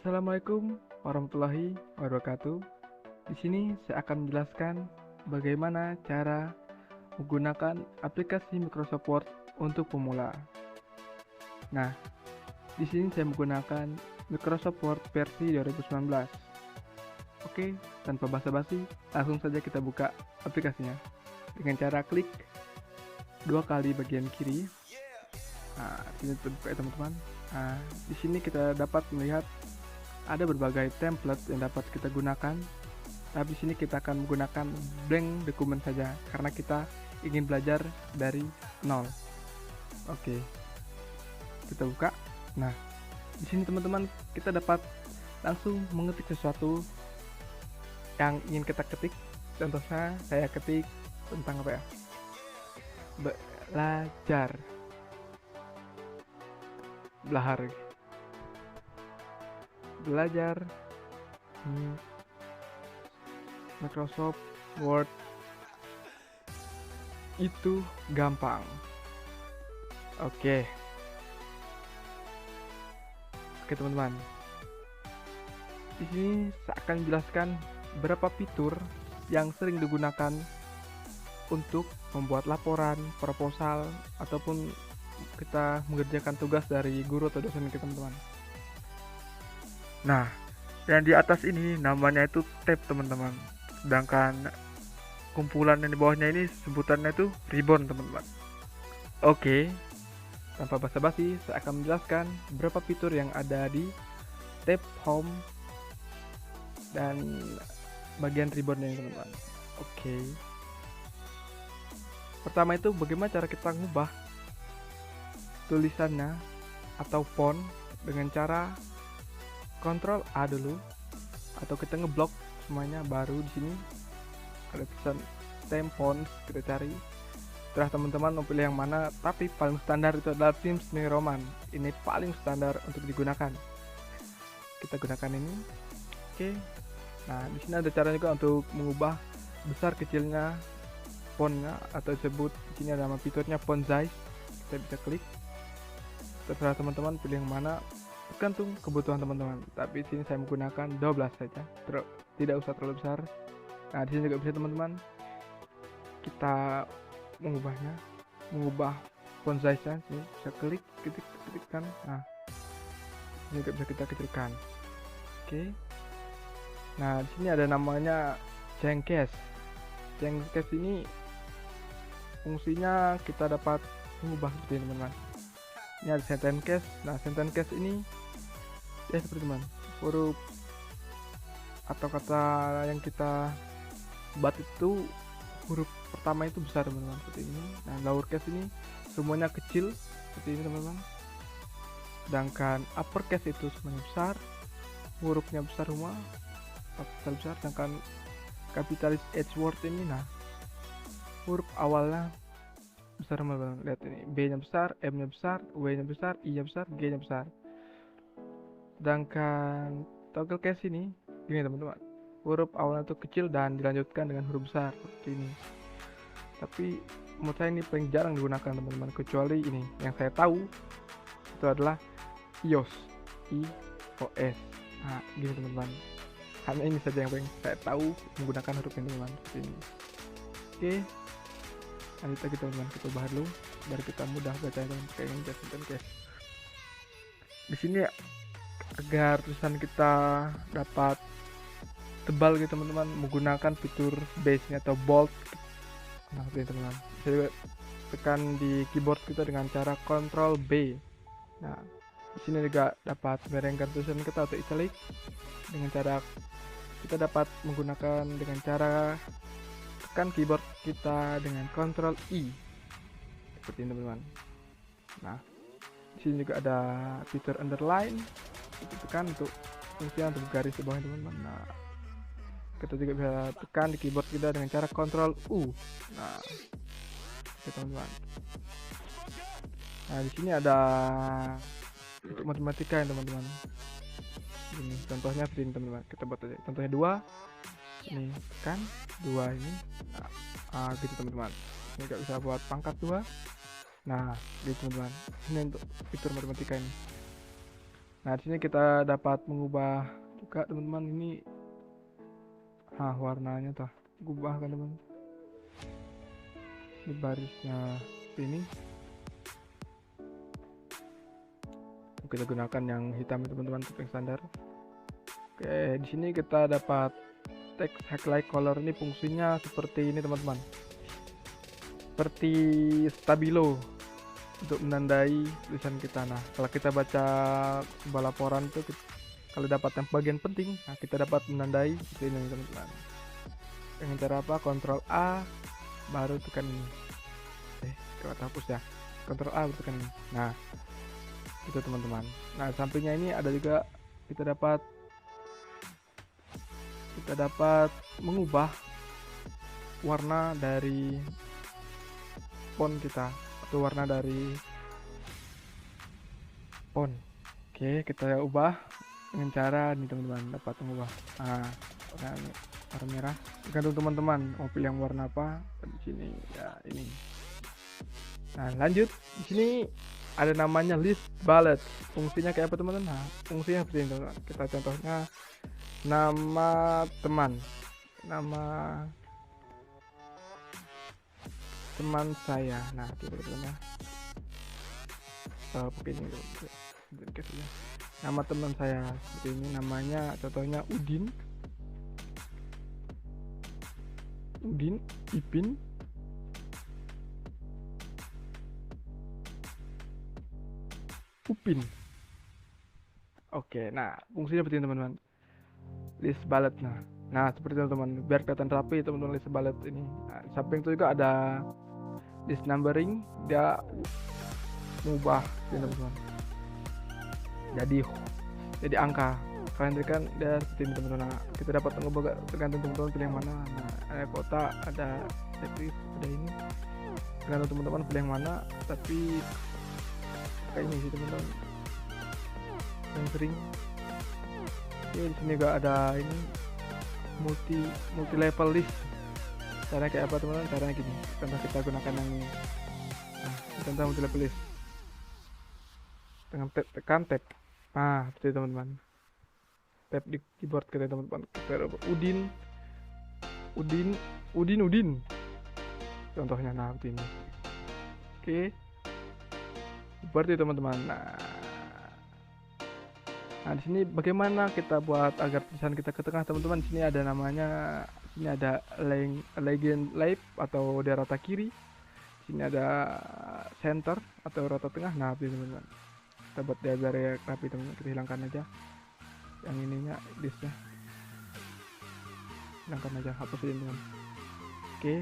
Assalamualaikum warahmatullahi wabarakatuh. Di sini saya akan menjelaskan bagaimana cara menggunakan aplikasi Microsoft Word untuk pemula. Nah, di sini saya menggunakan Microsoft Word versi 2019. Oke, tanpa basa-basi, langsung saja kita buka aplikasinya dengan cara klik 2 kali bagian kiri. Nah, ini terbuka ya teman-teman. Nah, di sini kita dapat melihat ada berbagai template yang dapat kita gunakan, tapi di sini kita akan menggunakan blank dokumen saja karena kita ingin belajar dari nol. Oke, kita buka. Nah, di sini teman-teman kita dapat langsung mengetik sesuatu yang ingin kita ketik. Contohnya saya ketik tentang apa ya? Belajar, belajar Microsoft Word itu gampang. Oke teman-teman, di sini saya akan menjelaskan beberapa fitur yang sering digunakan untuk membuat laporan, proposal, ataupun kita mengerjakan tugas dari guru atau dosen kita, teman-teman. Nah, yang di atas ini namanya itu tab, teman-teman. Sedangkan kumpulan yang di bawahnya ini sebutannya itu ribbon, teman-teman. Oke, tanpa basa-basi, saya akan menjelaskan beberapa fitur yang ada di tab home dan bagian ribbon ini, teman-teman. Oke. Pertama itu bagaimana cara kita ngubah tulisannya atau font dengan cara Ctrl A dulu, atau kita ngeblok semuanya. Baru di sini ada tulisan theme font, kita cari. Setelah teman-teman memilih yang mana, tapi paling standar itu adalah Times New Roman. Ini paling standar untuk digunakan. Kita gunakan ini. Oke. Nah, di sini ada cara juga untuk mengubah besar kecilnya fontnya, atau disebut di sini ada nama fiturnya font size. Kita bisa klik. Terserah teman-teman pilih yang mana, tergantung kebutuhan teman-teman. Tapi di sini saya menggunakan 12 saja, tidak usah terlalu besar. Nah, di sini juga bisa teman-teman kita mengubah font size-nya. Ini bisa klik, ketikkan. Nah, ini juga bisa kita kecilkan. Oke. Nah, di sini ada namanya change case. Change case ini fungsinya kita dapat mengubah seperti ini, teman-teman. Ini ada sentence case. Nah, sentence case ini ya seperti teman, huruf atau kata yang kita buat itu huruf pertama itu besar, teman-teman, seperti ini. Nah, lower case ini semuanya kecil seperti ini, teman-teman. Sedangkan upper case itu semuanya besar, hurufnya besar semua, besar. Sedangkan capitalis H word ini, nah, huruf awalnya besar, teman-teman. Lihat ini, B-nya besar, M-nya besar, W-nya besar, I-nya besar, G-nya besar. Sedangkan toggle case ini gini, teman-teman, huruf awalnya itu kecil dan dilanjutkan dengan huruf besar seperti ini. Tapi menurut saya ini paling jarang digunakan, teman-teman, kecuali ini yang saya tahu itu adalah iOS. Nah, gini, teman-teman, hanya ini saja yang paling saya tahu menggunakan huruf ini, teman-teman, seperti ini. Oke, lanjut lagi, teman-teman, kita ubah dulu biar kita mudah baca, teman-teman, kayak ini sentence case. Di sini agar tulisan kita dapat tebal gitu, teman-teman, menggunakan fitur base-nya atau bold. Nah, seperti ini, teman-teman. Bisa juga tekan di keyboard kita dengan cara Ctrl B. Nah, di sini juga dapat merengkan tulisan kita atau italic dengan cara kita dapat menggunakan dengan cara tekan keyboard kita dengan Ctrl I. Seperti ini, teman-teman. Nah, di sini juga ada fitur underline. Kita tekan untuk fungsinya untuk garis di bawah, teman-teman. Nah, kita juga bisa tekan di keyboard kita dengan cara Ctrl U. Nah, oke, teman-teman. Nah, di sini ada untuk matematika ya, teman-teman. Ini contohnya seperti ini, teman-teman. Kita buat aja. Contohnya 2. Ini tekan 2 ini. Nah, gitu, teman-teman. Ini juga bisa buat pangkat 2. Nah, gitu, teman-teman. Ini untuk fitur matematika ini. Nah di sini kita dapat mengubah juga teman-teman, ini warnanya tuh ubah kan teman, ini barisnya ini kita gunakan yang hitam teman-teman untuk yang standar. Oke, di sini kita dapat text highlight color, ini fungsinya seperti ini teman-teman, seperti stabilo untuk menandai tulisan kita. Nah kalau kita baca sebuah laporan itu kalau dapat yang bagian penting, nah kita dapat menandai seperti ini teman-teman. Dengan cara apa? Ctrl A baru tekan ini. Kalau hapus ya, Ctrl A baru tekan ini. Nah itu teman-teman. Nah sampingnya ini ada juga kita dapat mengubah warna dari font kita atau warna dari font. Oke, kita ubah dengan cara ini teman-teman, dapat mengubah warna merah. Tergantung teman-teman mau pilih yang warna apa. Di sini ya ini. Nah lanjut, di sini ada namanya list bullet. Fungsinya kayak apa teman-teman? Nah fungsinya seperti ini teman-teman. Kita contohnya nama teman saya. Nah teman-teman begini nama teman saya seperti ini, namanya contohnya Udin, Ipin, Upin. Oke, nah fungsinya seperti ini teman-teman, list bullet. Nah seperti itu teman-teman, biar kelihatan rapi teman-teman list bullet ini. Nah, di samping itu juga ada list numbering, dia mengubah teman-teman jadi angka. Kalian kan dia seperti ini teman-teman. Nah, kita dapat mengubah tergantung teman-teman pilih yang mana. Nah ada kota, ada checklist, ada ini, tergantung teman-teman pilih yang mana. Tapi kayak ini sih teman-teman yang sering. Oke, di sini juga ada ini multi level list. Caranya kayak apa teman-teman? Caranya gini, contoh kita gunakan yang ini. Nah contoh multi level list dengan tekan tab. Nah seperti teman-teman, tab di keyboard kita teman-teman. Udin contohnya. Nah seperti ini. Oke, seperti teman-teman. Nah di sini bagaimana kita buat agar tulisan kita ke tengah teman-teman? Di sini ada namanya, sini ada legend left atau di rata kiri. Di sini ada center atau rata tengah. Nah teman-teman, kita buat dia biar rapi teman-teman. Kita hilangkan aja yang ininya, listnya hilangkan aja, hapus ini teman. Oke,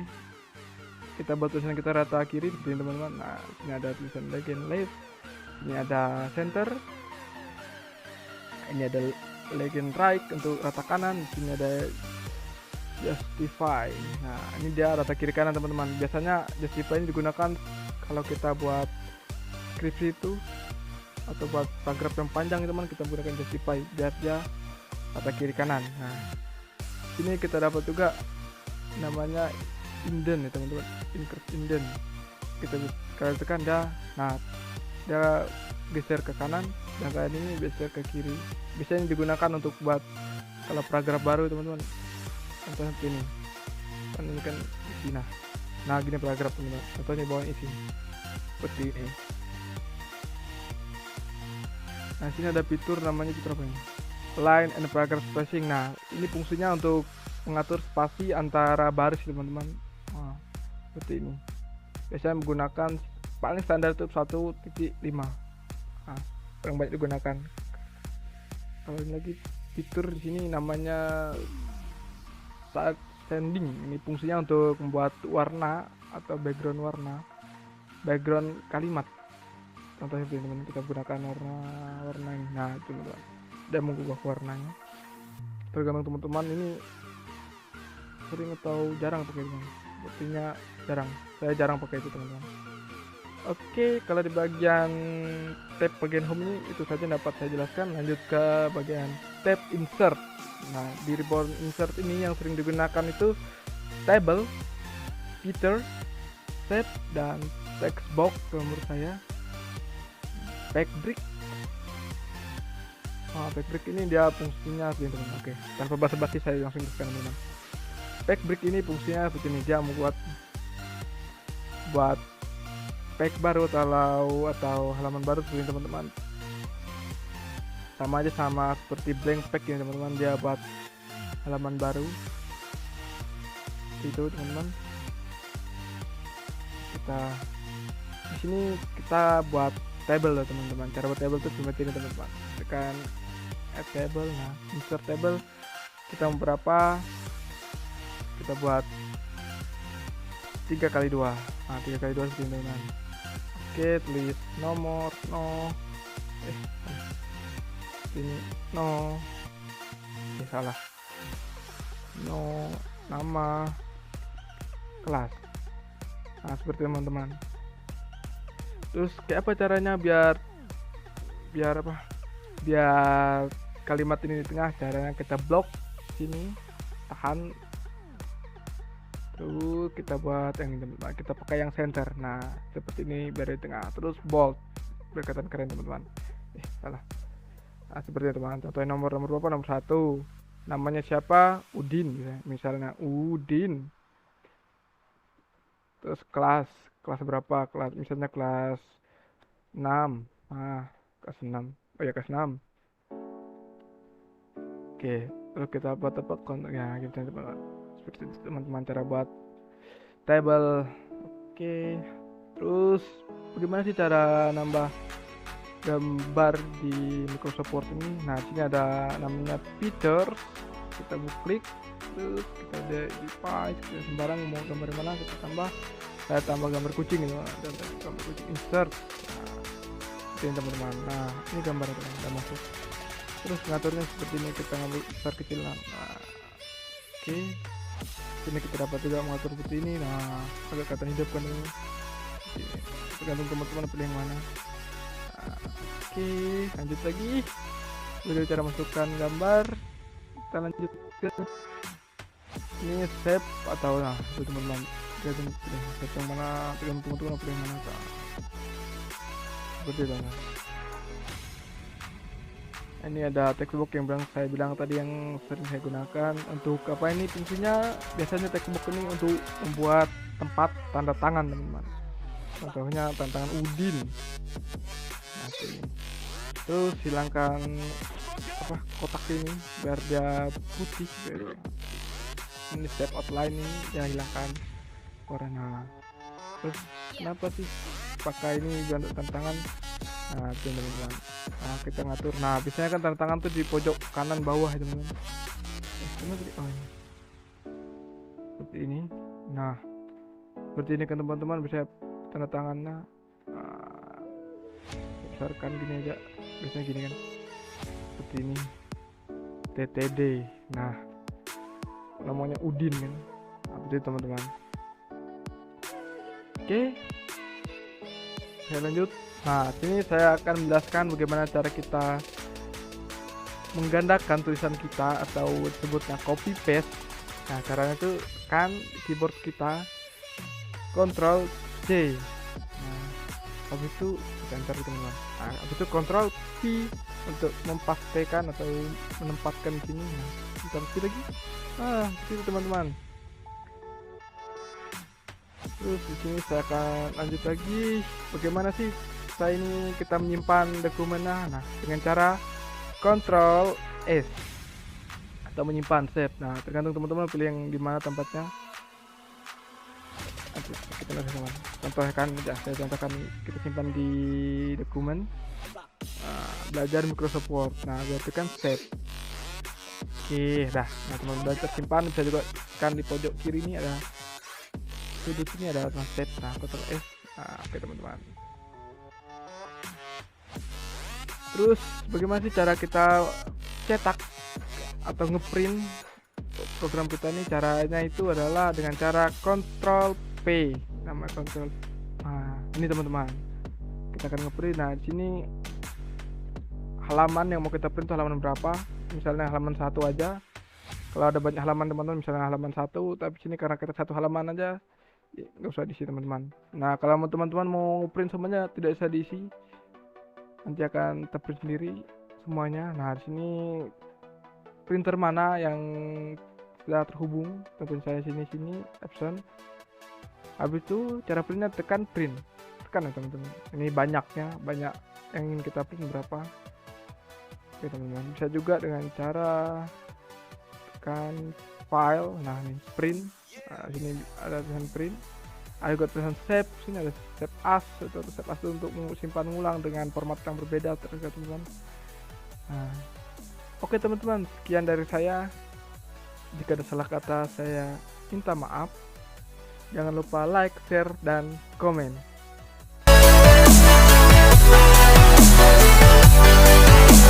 kita buat tulisan kita rata kiri seperti teman-teman. Nah ini ada tulisan legend left, ini ada center, ini ada legend right untuk rata kanan, di sini ada justify. Nah ini dia rata kiri kanan teman-teman. Biasanya justify ini digunakan kalau kita buat skripsi itu atau buat paragraf yang panjang teman, kita menggunakan justify biar dia rata kiri kanan. Nah sini kita dapat juga namanya indent ya teman-teman, insert indent. Kita kalau tekan dia, nah dia geser ke kanan, dan kayak ini geser ke kiri. Biasanya digunakan untuk buat kalau paragraf baru teman-teman. Contohnya seperti ini kan, ini kan isi. Nah gini paragraf teman-teman, contohnya bawah isi seperti ini. Nah sini ada fitur namanya fitur apa ini, line and paragraph spacing. Nah ini fungsinya untuk mengatur spasi antara baris teman-teman. Nah, seperti ini. Biasanya menggunakan paling standar itu 1.5. Nah, yang banyak digunakan. Kalau ini lagi fitur di sini namanya start sending. Ini fungsinya untuk membuat warna atau background background kalimat. Contohnya teman-teman, kita gunakan warna ini. Nah itu teman-teman, dan mengubah warnanya tergantung teman-teman ini sering atau jarang pakai ini. Sepertinya jarang, saya jarang pakai itu teman-teman. Oke, kalau di bagian tab bagian home ini itu saja dapat saya jelaskan. Lanjut ke bagian tab insert. Nah di ribbon insert ini yang sering digunakan itu table, header, tab, dan text box. Menurut saya backbrick, Backbreak ini dia fungsinya seperti ini teman. Oke, tanpa basa-basi saya langsung teruskan teman. Backbreak ini fungsinya seperti ini, dia membuat pack baru atau halaman baru seperti ini teman-teman. Sama aja sama seperti blank pack ini teman-teman, dia buat halaman baru itu teman-teman. Kita di sini kita buat table loh teman-teman. Cara buat table itu seperti ini teman-teman. Tekan add table, nah insert table, kita mau berapa, kita buat 3x2. Nah 3x2 seperti ini teman-teman. Oke, tulis nomor ini salah, nama kelas. Nah seperti teman-teman. Terus kayak apa caranya biar kalimat ini di tengah? Caranya kita blok sini, tahan, terus kita buat yang ini teman-teman, kita pakai yang center. Nah seperti ini biar di tengah, terus bold biar kelihatan keren teman-teman. Salah. Nah seperti itu teman. Contohnya nomor berapa? Nomor 1. Namanya siapa? Udin misalnya Udin. Terus kelas berapa? Misalnya kelas 6. Nah kelas 6. Oh ya kelas 6. Oke, terus kita buat tempat kontaknya gitu teman-teman. Seperti itu teman-teman cara buat table. Oke, terus bagaimana sih cara nambah gambar di Microsoft Word ini? Nah sini ada namanya Pictures, kita klik, terus kita ada di file, kita sembarang mau gambar mana kita tambah. Saya tambah gambar kucing gitu, dan gambar kucing insert. Nah, ini teman-teman. Nah ini gambar teman-teman udah masuk. Terus ngaturnya seperti ini, kita ngambil besar kecil. Nah oke, sini kita dapat juga mengatur seperti ini. Nah agak kelihatan hidup kan ini, tergantung teman-teman pilih yang mana. Oke, lanjut lagi. Udah cara masukkan gambar. Kita lanjut ke ini save atau nah itu teman-teman. Tergantung save yang mana, tergantung teman-teman pilih yang mana. Seperti itu. Ini ada textbook yang saya bilang tadi yang sering saya gunakan untuk apa ini fungsinya? Biasanya textbook ini untuk membuat tempat tanda tangan teman-teman. Contohnya tanda tangan Udin. Nah, terus hilangkan kotak ini biar dia putih gitu. Ini step outline ini ya hilangkan warna. Terus kenapa sih pakai ini untuk tantangan? Nah itu teman-teman. Nah kita ngatur. Nah biasanya kan tantangan tuh di pojok kanan bawah ya teman-teman. Seperti ini. Nah seperti ini kan teman-teman, bisa tanda tangannya besarkan gini aja, biasanya gini kan, seperti ini TTD. Nah namanya Udin kan. Nah, itu teman-teman. Oke, saya lanjut. Nah sini saya akan menjelaskan bagaimana cara kita menggandakan tulisan kita atau disebutnya copy paste. Nah caranya itu kan keyboard kita Ctrl C. Nah habis itu enter teman-teman. Nah habis itu Ctrl P untuk mempastekan atau menempatkan di sini. Nah Ctrl P lagi. Nah itu teman-teman. Terus di sini saya akan lanjut lagi. Bagaimana sih saya ini kita menyimpan dokumennya? Nah dengan cara Ctrl S atau menyimpan save. Nah tergantung teman-teman pilih yang dimana tempatnya. Kita contohkan ya, saya contohkan kita simpan di dokumen belajar Microsoft Word. Nah berarti kan save. Oke dah. Nah teman-teman belajar simpan, bisa juga kan di pojok kiri ini ada sudut ini ada save. Nah Ctrl S. Nah, oke teman-teman. Terus bagaimana sih cara kita cetak atau ngeprint program kita ini? Caranya itu adalah dengan cara Ctrl P, nama Ctrl. Nah ini teman-teman, kita akan ngeprint. Nah di sini halaman yang mau kita print itu halaman berapa? Misalnya halaman 1 aja. Kalau ada banyak halaman teman-teman, misalnya halaman 1, tapi sini karena kita satu halaman aja, nggak usah diisi teman-teman. Nah kalau teman-teman mau print semuanya tidak bisa diisi, nanti akan terprint sendiri semuanya. Nah, di sini printer mana yang sudah terhubung, telepon saya sini Epson. Habis itu cara printnya tekan print, tekan ya teman-teman. Ini banyak yang ingin kita print berapa. Oke teman-teman, bisa juga dengan cara tekan file. Nah ini print. Nah, sini ada tulisan print, ada juga tulisan save. Sini ada save as atau save as untuk simpan ulang dengan format yang berbeda teman-teman. Nah, oke teman-teman, sekian dari saya. Jika ada salah kata saya minta maaf. Jangan lupa like, share, dan komen.